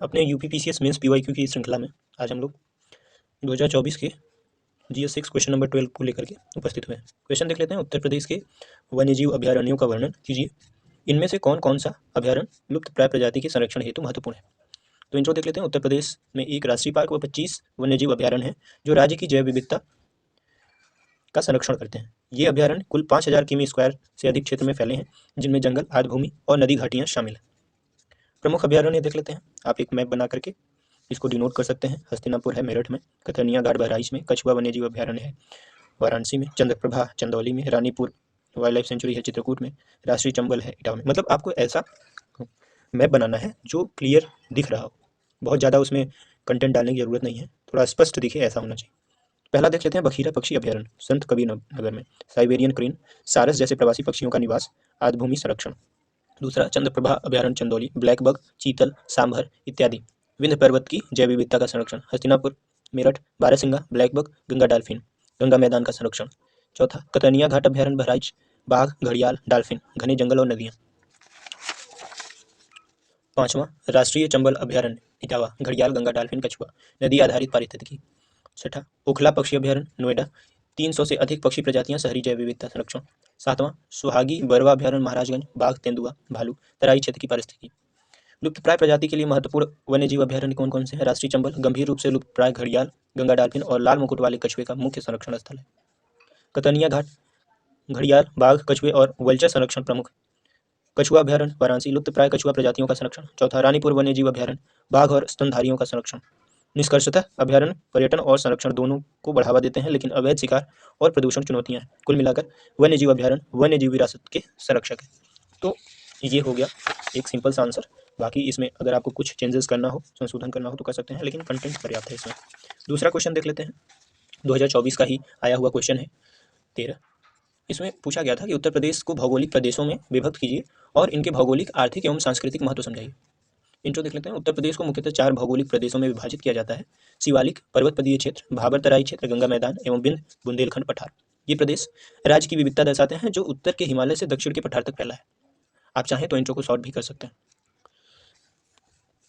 अपने UPPCS mains PYQ की श्रृंखला में आज हम लोग 2024 के जीएस 6 क्वेश्चन नंबर 12 को लेकर के उपस्थित हुए हैं। क्वेश्चन देख लेते हैं। उत्तर प्रदेश के वन्यजीव अभयारण्यों का वर्णन कीजिए। इनमें से कौन कौन सा अभयारण्य लुप्त प्राय प्रजाति के संरक्षण हेतु महत्वपूर्ण है। तो इंट्रो देख लेते हैं। उत्तर प्रदेश में एक राष्ट्रीय पार्क व 25 वन्यजीव अभयारण्य है जो राज्य की जैव विविधता का संरक्षण करते हैं। ये अभयारण्य कुल 5000 किमी स्क्वायर से अधिक क्षेत्र में फैले हैं, जिनमें जंगल, आर्द्र भूमि और नदी घाटियां शामिल हैं। प्रमुख अभयारण्य देख लेते हैं। आप एक मैप बना करके इसको डिनोट कर सकते हैं। हस्तिनापुर है मेरठ में, कतरनिया घाट बहराइच में, कछुआ वन्यजीव अभयारण्य है वाराणसी में, चंद्रप्रभा चंदौली में, रानीपुर वाइल्ड लाइफ सेंचुरी है चित्रकूट में, राष्ट्रीय चंबल है इटावा में। मतलब आपको ऐसा मैप बनाना है जो क्लियर दिख रहा हो, बहुत ज़्यादा उसमें कंटेंट डालने की जरूरत नहीं है, थोड़ा स्पष्ट दिखे ऐसा होना चाहिए। पहला देख लेते हैं बखीरा पक्षी अभयारण्य संत कबीर नगर में, साइबेरियन क्रेन, सारस जैसे प्रवासी पक्षियों का निवास, आर्द्र भूमि संरक्षण। दूसरा चंद्रप्रभा अभयारण्य चंदौली, ब्लैक बग, चीतल, सांभर इत्यादि, विंध्य पर्वत की जैव विविधता का संरक्षण। हस्तिनापुर मेरठ, बारहसिंगा, black buck, Ganga dolphin, Ganga मैदान का संरक्षण। चौथा कतरनिया घाट अभयारण्य बहराइच, बाघ, घड़ियाल, डॉल्फिन, घने जंगल और नदियाँ। पांचवा राष्ट्रीय चंबल अभयारण्य इटावा, घड़ियाल, गंगा डॉल्फिन, कछुआ, नदी आधारित पारिस्थितिकी। छठा ओखला पक्षी अभयारण्य नोएडा, 300 से अधिक पक्षी प्रजातियां, शहरी जैव विविधता संरक्षण। सातवां सुहागी बरवा अभयारण्य महाराजगंज, बाघ, तेंदुआ, भालू, तराई क्षेत्र की पारिस्थितिकी। लुप्त प्राय प्रजाति के लिए महत्वपूर्ण वन्यजीव अभयारण्य कौन कौन से हैं। राष्ट्रीय चंबल गंभीर रूप से लुप्त प्राय घड़ियाल, गंगा डॉल्फिन और लाल मुकुट वाले कछुए का मुख्य संरक्षण स्थल है। कतरनिया घाट घड़ियाल, बाघ, कछुए और वल्चर संरक्षण प्रमुख। कछुआ अभयारण्य वाराणसी, लुप्त प्राय कछुआ प्रजातियों का संरक्षण। चौथा रानीपुर वन्यजीव अभयारण्य, बाघ और स्तनधारियों का संरक्षण। निष्कर्षतः अभयारण्य पर्यटन और संरक्षण दोनों को बढ़ावा देते हैं, लेकिन अवैध शिकार और प्रदूषण चुनौतियां हैं। कुल मिलाकर वन्यजीव अभयारण्य वन्यजीव विरासत के संरक्षक है। तो ये हो गया एक सिंपल सा आंसर। बाकी इसमें अगर आपको कुछ चेंजेस करना हो, संशोधन करना हो तो कर सकते हैं, लेकिन कंटेंट पर्याप्त है इसमें। दूसरा क्वेश्चन देख लेते हैं। 2024 का ही आया हुआ क्वेश्चन है 13। इसमें पूछा गया था कि उत्तर प्रदेश को भौगोलिक प्रदेशों में विभक्त कीजिए और इनके भौगोलिक, आर्थिक एवं सांस्कृतिक महत्व समझाइए। इंट्रो देख लेते हैं। उत्तर प्रदेश को मुख्यतः 4 भौगोलिक प्रदेशों में विभाजित किया जाता है। शिवालिक पर्वतपदीय क्षेत्र, भाबर तराई क्षेत्र, गंगा मैदान एवं विंध्य बुंदेलखंड पठार। ये प्रदेश राज्य की विविधता दर्शाते हैं, जो उत्तर के हिमालय से दक्षिण के पठार तक फैला है। आप चाहें तो इंट्रो को शॉर्ट भी कर सकते हैं।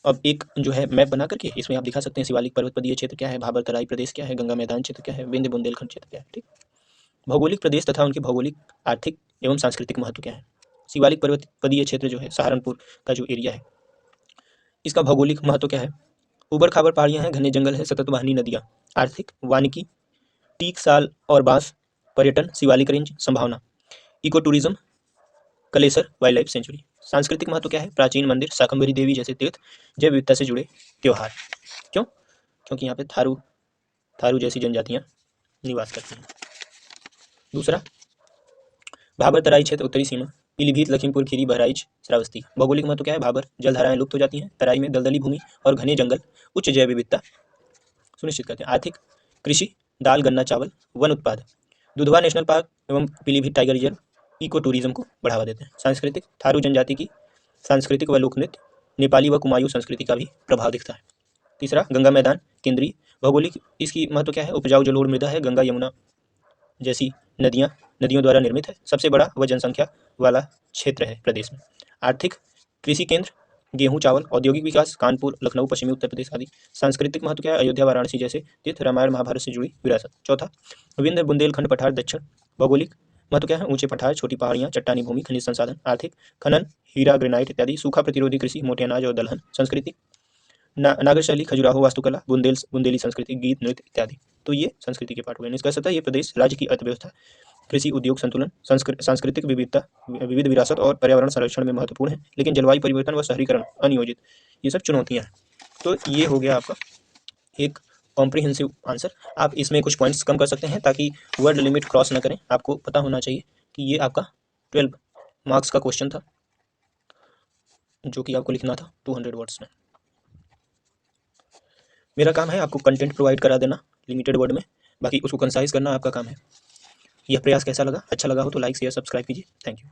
अब एक जो है मैप बना करके इसमें आप दिखा सकते हैं शिवालिक पर्वतपदीय क्षेत्र क्या है, भाबर तराई प्रदेश क्या है, गंगा मैदान क्षेत्र क्या है, विंध्य बुंदेलखंड क्षेत्र क्या है। ठीक, भौगोलिक प्रदेश तथा उनके भौगोलिक, आर्थिक एवं सांस्कृतिक महत्व क्या है। शिवालिक पर्वतपदीय क्षेत्र जो है सहारनपुर का जो एरिया है, इसका भौगोलिक महत्व क्या है। ऊबड़ खाबड़ पहाड़ियां हैं, घने जंगल है, सतत बहनी नदियाँ। आर्थिक वानिकी, टीक, साल और बांस। पर्यटन शिवालिक रेंज, संभावना eco tourism, Kalesar wild life sanctuary. सांस्कृतिक महत्व क्या है। प्राचीन मंदिर, शाकंभरी देवी जैसे तीर्थ, जैव विविधता से जुड़े त्यौहार। क्यों? क्योंकि यहाँ पे थारू जैसी जनजातियाँ निवास करती हैं। दूसरा भाबर तराई क्षेत्र, उत्तरी सीमा, पीलीभीत, लखीमपुर खीरी, बहराइच, श्रावस्ती। भौगोलिक महत्व क्या है। भाबर जलधाराएं लुप्त हो जाती हैं, तराई में दलदली भूमि और घने जंगल उच्च जैव विविधता सुनिश्चित करते हैं। आर्थिक कृषि, दाल, गन्ना, चावल, वन उत्पाद। दुधवा नेशनल पार्क एवं Pilibhit tiger reserve eco tourism को बढ़ावा देते हैं। सांस्कृतिक, थारू जनजाति की सांस्कृतिक व लोक नृत्य, नेपाली व कुमायूं संस्कृति का भी प्रभाव दिखता है। तीसरा गंगा मैदान केंद्रीय, भौगोलिक इसकी महत्व क्या है। उपजाऊ जलोढ़ मृदा है, गंगा यमुना जैसी नदियों द्वारा निर्मित है, सबसे बड़ा व जनसंख्या वाला क्षेत्र है प्रदेश में। आर्थिक कृषि केंद्र, गेहूं, चावल, औद्योगिक विकास, कानपुर, लखनऊ, पश्चिमी उत्तर प्रदेश आदि। सांस्कृतिक महत्व क्या है। अयोध्या, वाराणसी जैसे तीर्थ, रामायण महाभारत से जुड़ी विरासत। चौथा विंध्य बुंदेलखंड पठार दक्षिण, भौगोलिक महत्व क्या है। ऊंचे पठार, छोटी पहाड़ियां, चट्टानी भूमि, खनिज संसाधन। आर्थिक खनन, हीरा, ग्रेनाइट इत्यादि। सूखा प्रतिरोधी कृषि, मोटे अनाज और दलहन। संस्कृति नागर शैली, खजुराहो वास्तुकला, बुंदेली संस्कृति, गीत, नृत्य इत्यादि। तो ये संस्कृति के पाठ हुए। निष्कर्षतः ये प्रदेश राज्य की अर्थव्यवस्था, कृषि उद्योग संतुलन, सांस्कृतिक विविधता, विविध विरासत और पर्यावरण संरक्षण में महत्वपूर्ण है, लेकिन जलवायु परिवर्तन व शहरीकरण, अनियोजित, ये सब चुनौतियां हैं। तो ये हो गया आपका एक कॉम्प्रिहेंसिव आंसर। आप इसमें कुछ पॉइंट्स कम कर सकते हैं ताकि वर्ड लिमिट क्रॉस न करें। आपको पता होना चाहिए कि ये आपका 12 मार्क्स का क्वेश्चन था, जो कि आपको लिखना था 200 वर्ड्स में। मेरा काम है आपको कंटेंट प्रोवाइड करा देना लिमिटेड वर्ड में, बाकी उसको कंसाइज करना आपका काम है। यह प्रयास कैसा लगा, अच्छा लगा हो तो लाइक शेयर सब्सक्राइब कीजिए। Thank you.